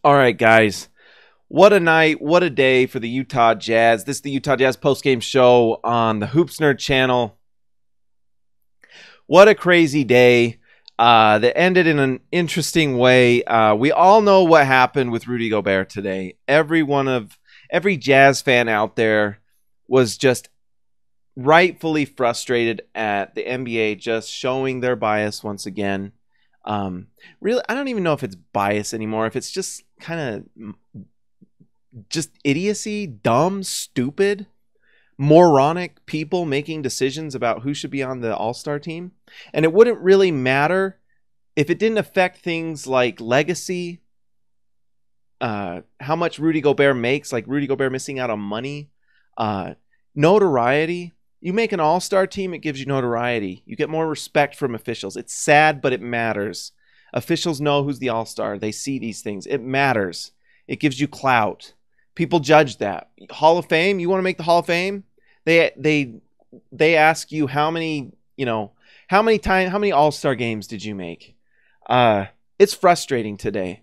All right, guys. What a night, what a day for the Utah Jazz. This is the Utah Jazz postgame show on the Hoops Nerd channel. What a crazy day that ended in an interesting way. We all know what happened with Rudy Gobert today. Every Jazz fan out there was just rightfully frustrated at the NBA just showing their bias once again. Really, I don't even know if it's bias anymore. If it's just kind of just idiocy, dumb, stupid, moronic people making decisions about who should be on the All-Star team. And it wouldn't really matter if it didn't affect things like legacy, how much Rudy Gobert makes, like Rudy Gobert missing out on money, notoriety. You make an all-star team, it gives you notoriety. You get more respect from officials. It's sad, but it matters. Officials know who's the all-star. They see these things. It matters. It gives you clout. People judge that. Hall of Fame, you want to make the Hall of Fame? They ask you how many all-star games did you make? It's frustrating today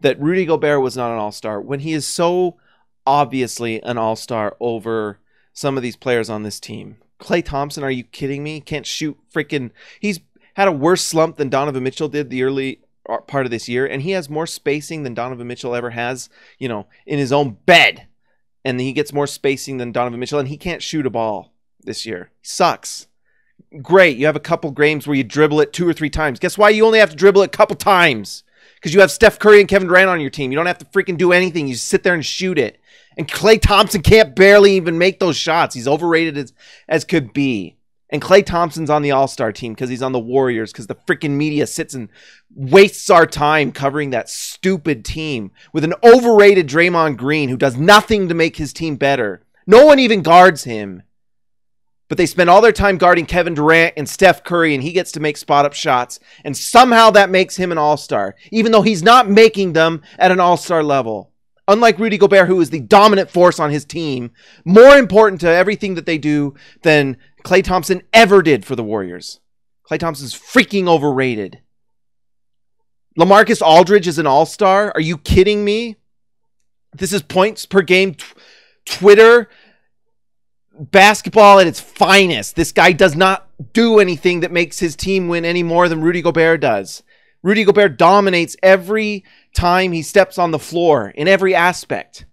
that Rudy Gobert was not an all-star when he is so obviously an all-star over some of these players on this team. Klay Thompson, are you kidding me? Can't shoot freaking... He's had a worse slump than Donovan Mitchell did the early part of this year, and he has more spacing than Donovan Mitchell ever has, in his own bed. And he gets more spacing than Donovan Mitchell, and he can't shoot a ball this year. He sucks. Great, you have a couple games where you dribble it 2 or 3 times. Guess why you only have to dribble it a couple times? Because you have Steph Curry and Kevin Durant on your team. You don't have to freaking do anything. You just sit there and shoot it. And Klay Thompson can't barely even make those shots. He's overrated as could be. And Klay Thompson's on the All-Star team because he's on the Warriors, because the freaking media sits and wastes our time covering that stupid team with an overrated Draymond Green who does nothing to make his team better. No one even guards him. But they spend all their time guarding Kevin Durant and Steph Curry, and he gets to make spot-up shots. And somehow that makes him an all-star, even though he's not making them at an all-star level. Unlike Rudy Gobert, who is the dominant force on his team, more important to everything that they do than Klay Thompson ever did for the Warriors. Klay Thompson's freaking overrated. LaMarcus Aldridge is an all-star? Are you kidding me? This is points per game Twitter basketball at its finest. This guy does not do anything that makes his team win any more than Rudy Gobert does. Rudy Gobert dominates every time he steps on the floor in every aspect.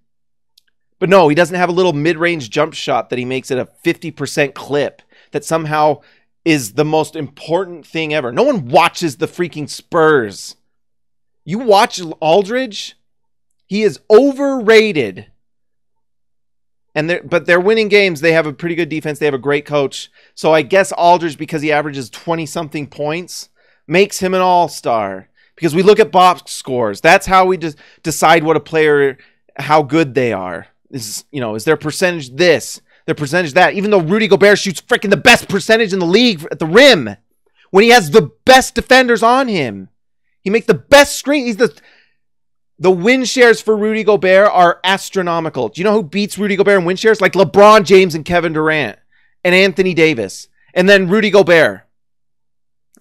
But no, he doesn't have a little mid-range jump shot that he makes at a 50% clip that somehow is the most important thing ever. No one watches the freaking Spurs. You watch Aldridge? He is overrated. But they're winning games. They have a pretty good defense. They have a great coach. So I guess Aldridge, because he averages 20-something points, makes him an all-star. Because we look at box scores. That's how we just decide what a player, how good they are. Is their percentage this, their percentage that. Even though Rudy Gobert shoots freaking the best percentage in the league at the rim, when he has the best defenders on him, he makes the best screen. He's the win shares for Rudy Gobert are astronomical. Do you know who beats Rudy Gobert in win shares? Like LeBron James and Kevin Durant and Anthony Davis, and then Rudy Gobert.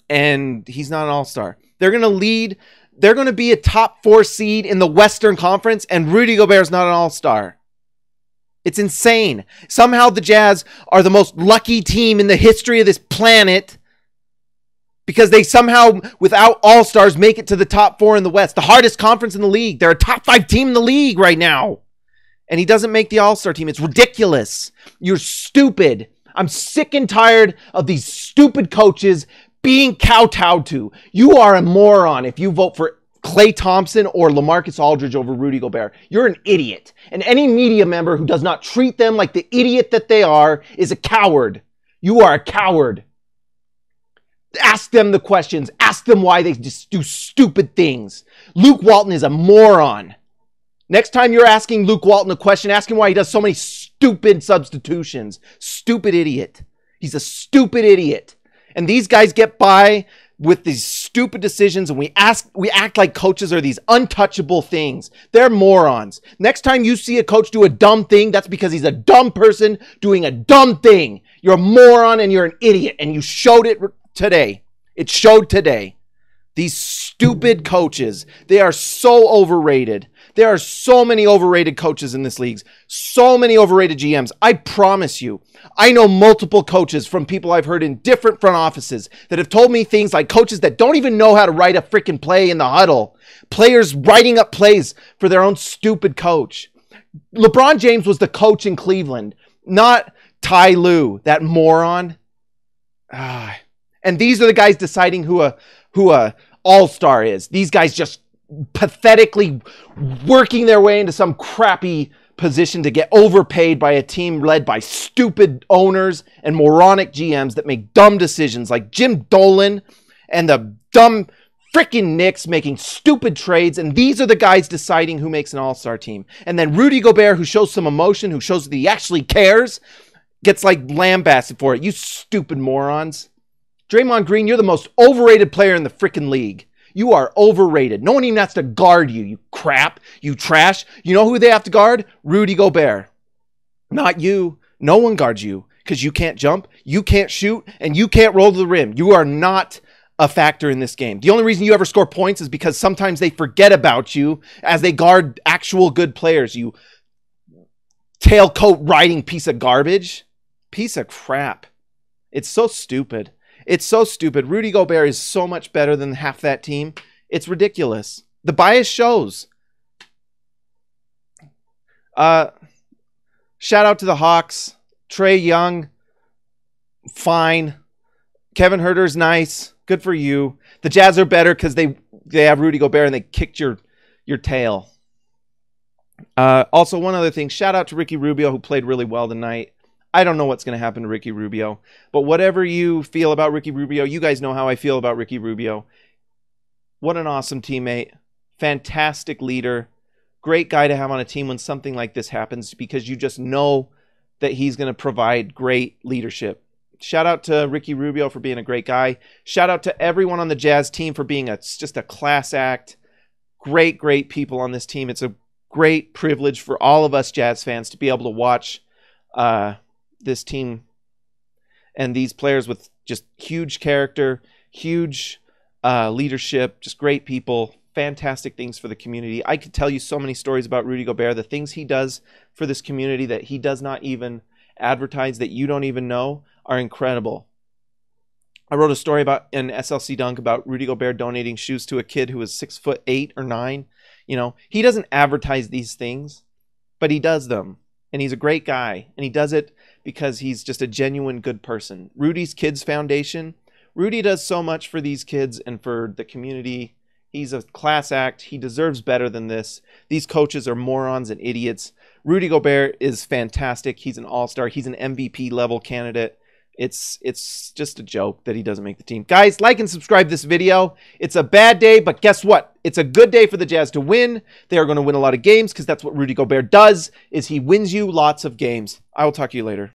And he's not an all-star. They're going to lead. They're going to be a top 4 seed in the Western Conference, and Rudy Gobert's not an all-star. It's insane. Somehow the Jazz are the most lucky team in the history of this planet because they somehow, without all-stars, make it to the top 4 in the West. The hardest conference in the league. They're a top 5 team in the league right now. And he doesn't make the all-star team. It's ridiculous. You're stupid. I'm sick and tired of these stupid coaches being kowtowed to. You are a moron if you vote for Klay Thompson or LaMarcus Aldridge over Rudy Gobert. You're an idiot. And any media member who does not treat them like the idiot that they are is a coward. You are a coward. Ask them the questions. Ask them why they just do stupid things. Luke Walton is a moron. Next time you're asking Luke Walton a question, ask him why he does so many stupid substitutions. Stupid idiot. He's a stupid idiot. And these guys get by with these stupid decisions, and we act like coaches are these untouchable things. They're morons. Next time you see a coach do a dumb thing, that's because he's a dumb person doing a dumb thing. You're a moron and you're an idiot, and you showed it today. It showed today. These stupid coaches, they are so overrated. There are so many overrated coaches in this league. So many overrated GMs. I promise you, I know multiple coaches from people I've heard in different front offices that have told me things like coaches that don't even know how to write a freaking play in the huddle. Players writing up plays for their own stupid coach. LeBron James was the coach in Cleveland, not Ty Lue, that moron. And these are the guys deciding who a all-star is. These guys just pathetically working their way into some crappy position to get overpaid by a team led by stupid owners and moronic GMs that make dumb decisions, like Jim Dolan and the dumb freaking Knicks making stupid trades. And these are the guys deciding who makes an all-star team. And then Rudy Gobert, who shows some emotion, who shows that he actually cares, gets like lambasted for it. You stupid morons. Draymond Green, you're the most overrated player in the freaking league. You are overrated. No one even has to guard you, you crap, you trash. You know who they have to guard? Rudy Gobert. Not you. No one guards you because you can't jump, you can't shoot, and you can't roll to the rim. You are not a factor in this game. The only reason you ever score points is because sometimes they forget about you as they guard actual good players. You tailcoat riding piece of garbage. Piece of crap. It's so stupid. It's so stupid. Rudy Gobert is so much better than half that team. It's ridiculous. The bias shows. Shout out to the Hawks. Trae Young, fine. Kevin Huerter's nice. Good for you. The Jazz are better because they have Rudy Gobert and they kicked your tail. Also, one other thing. Shout out to Ricky Rubio, who played really well tonight. I don't know what's going to happen to Ricky Rubio, but whatever you feel about Ricky Rubio, you guys know how I feel about Ricky Rubio. What an awesome teammate. Fantastic leader. Great guy to have on a team when something like this happens because you just know that he's going to provide great leadership. Shout out to Ricky Rubio for being a great guy. Shout out to everyone on the Jazz team for being just a class act. Great, great people on this team. It's a great privilege for all of us Jazz fans to be able to watch this team and these players with just huge character, huge leadership, just great people, fantastic things for the community. I could tell you so many stories about Rudy Gobert, the things he does for this community that he does not even advertise, that you don't even know, are incredible. I wrote a story about an SLC Dunk about Rudy Gobert donating shoes to a kid who was 6'8" or 9. You know, he doesn't advertise these things, but he does them. And he's a great guy. And he does it because he's just a genuine good person. Rudy's Kids Foundation. Rudy does so much for these kids and for the community. He's a class act. He deserves better than this. These coaches are morons and idiots. Rudy Gobert is fantastic. He's an all-star. He's an MVP level candidate. It's just a joke that he doesn't make the team. Guys, like and subscribe this video. It's a bad day, but guess what? It's a good day for the Jazz to win. They are going to win a lot of games because that's what Rudy Gobert does, is he wins you lots of games. I will talk to you later.